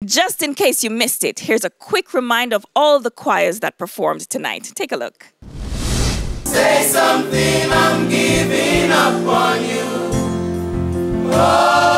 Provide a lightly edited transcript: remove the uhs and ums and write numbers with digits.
Just in case you missed it, here's a quick reminder of all the choirs that performed tonight. Take a look. Say something, I'm giving up on you. Oh.